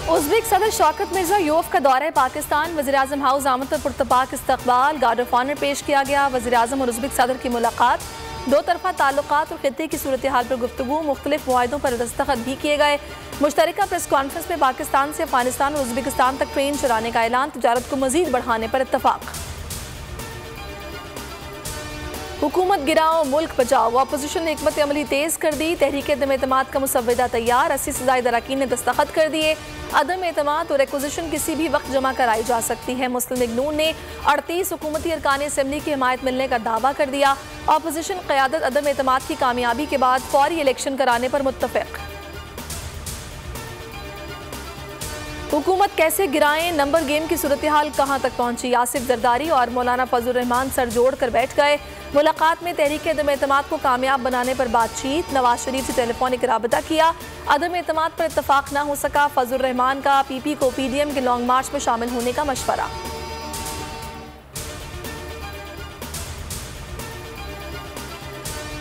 Uzbek सदर Shaukat Mirza you've का दौरा पाकिस्तान। वज़ीर-ए-आज़म हाउस आमद पर पुरतपाक इस्तकबाल, गार्ड ऑफ ऑनर पेश किया गया। वज़ीर-ए-आज़म और उज़्बेक सदर की मुलाकात, दो तरफा ताल्लुकात और खित्ते की सूरत हाल पर गुफ्तगू, मुख्तलिफ मुआहिदों पर दस्तखत भी किए गए। मुश्तरका प्रेस कॉन्फ्रेंस में पाकिस्तान से अफगानिस्तान और उज़्बेकिस्तान तक ट्रेन चलाने का ऐलान, तजारत को मज़ीद बढ़ाने पर इत्तफाक। हुकूमत गिराओ मुल्क बचाओ, अपोजिशन ने हिकमत अमली तेज़ कर दी। तहरीक अदम एतमाद का मुसव्वदा तैयार, 80 से ज़ायद अरकान ने दस्तखत कर दिए। अदम एतमाद और एक्विजिशन किसी भी वक्त जमा कराई जा सकती है। मुस्लिम लीग नून ने 38 हुकूमती अरकान असम्बली की हिमायत मिलने का दावा कर दिया। अपोजिशन क़यादत अदम एतमाद की कामयाबी के बाद फौरी इलेक्शन कराने पर मुत्तफ़िक़। हुकूमत कैसे गिराएं, नंबर गेम की सूरत हाल कहाँ तक पहुंची। आसिफ जरदारी और मौलाना फजल रहमान सर जोड़ कर बैठ गए। मुलाकात में तहरीक अदम एतमाद को कामयाब बनाने पर बातचीत, नवाज शरीफ से टेलीफोनिक राबता किया। अदम एतमाद पर इत्तफाक न हो सका, फजल रहमान का पीपी को पीडीएम के लॉन्ग मार्च में शामिल होने का मशवरा।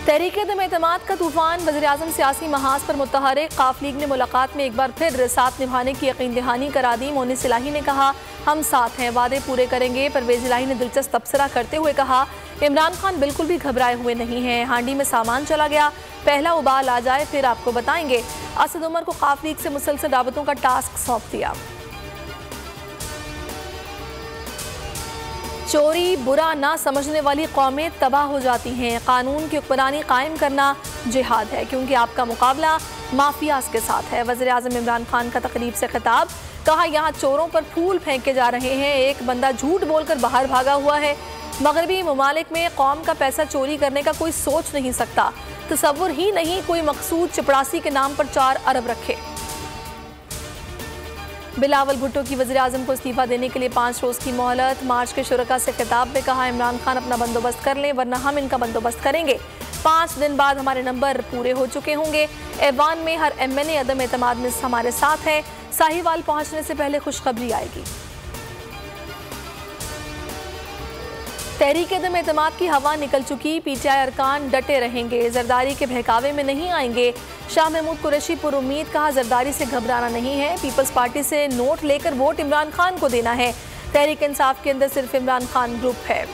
तहरीक अदम एतमाद का तूफान, वज़ीर-ए-आज़म सियासी महाज पर मुतहरिक। काफ लीग ने मुलाकात में एक बार फिर साथ निभाने की यकीन दहानी करा दी। मोनिस इलाही ने कहा हम साथ हैं, वादे पूरे करेंगे। परवेज इलाही ने दिलचस्प तबसरा करते हुए कहा इमरान खान बिल्कुल भी घबराए हुए नहीं हैं, हांडी में सामान चला गया, पहला उबाल आ जाए फिर आपको बताएंगे। असद उमर को काफ लीग से मुसलसल राबतों का टास्क सौंप दिया। चोरी बुरा ना समझने वाली कौमें तबाह हो जाती हैं। कानून की हुक्मरानी कायम करना जिहाद है, क्योंकि आपका मुकाबला माफियाज के साथ है। वज़ीर-ए-आज़म इमरान खान का तकरीब से खिताब, कहा यहाँ चोरों पर फूल फेंके जा रहे हैं, एक बंदा झूठ बोलकर बाहर भागा हुआ है। मगरबी ममालिक में कौम का पैसा चोरी करने का कोई सोच नहीं सकता, तसव्वुर ही नहीं कोई मकसूद चपड़ासी के नाम पर 4 अरब रखे। बिलावल भुट्टो की वज़ीर-ए-आज़म को इस्तीफा देने के लिए 5 रोज़ की मोहलत। मार्च के शुरका से खिताब में कहा इमरान खान अपना बंदोबस्त कर लें वरना हम इनका बंदोबस्त करेंगे। 5 दिन बाद हमारे नंबर पूरे हो चुके होंगे। ऐवान में हर MNA अदम एतमाद में हमारे साथ है। साहिवाल पहुंचने से पहले खुशखबरी आएगी। तहरीक अदम एतमाद की हवा निकल चुकी, PTI अरकान डटे रहेंगे, जरदारी के बहकावे में नहीं आएंगे। शाह महमूद कुरैशी पर उम्मीद, कहा जरदारी से घबराना नहीं है, पीपल्स पार्टी से नोट लेकर वोट इमरान खान को देना है। तहरीक इंसाफ के अंदर सिर्फ इमरान खान ग्रुप है।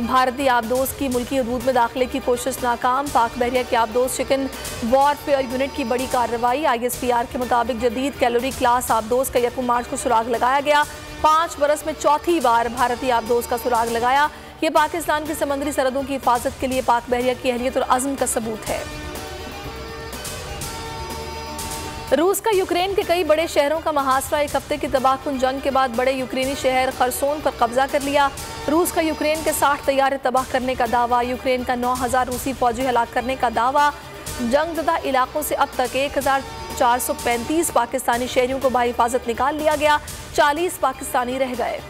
भारतीय आबदोज की मुल्की हदूद में दाखिले की कोशिश नाकाम। पाक बहरिया के आबदोज चिकन वॉरफेयर यूनिट की बड़ी कार्रवाई। ISPR के मुताबिक जदीद कैलोरी क्लास आबदोज का 1 मार्च को सुराग लगाया गया। 5 बरस में चौथी बार भारतीय आबदोज का सुराग लगाया। ये पाकिस्तान की समंदरी सरहदों की हिफाजत के लिए पाक बहरिया की अहलियत और अज़्म का सबूत है। रूस का यूक्रेन के कई बड़े शहरों का मुहासरा। 1 हफ्ते की तबाहकुन जंग के बाद बड़े यूक्रेनी शहर खरसोन पर कब्जा कर लिया। रूस का यूक्रेन के 60 तैयारे तबाह करने का दावा। यूक्रेन का 9000 रूसी फौजी हलाक करने का दावा। जंगज़दा इलाकों से अब तक 1435 पाकिस्तानी शहरियों को बाहिफाजत निकाल लिया गया। 40 पाकिस्तानी रह गए।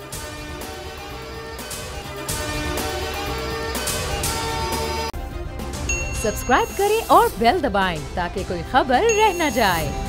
सब्सक्राइब करें और बेल दबाएं ताकि कोई खबर रह न जाए।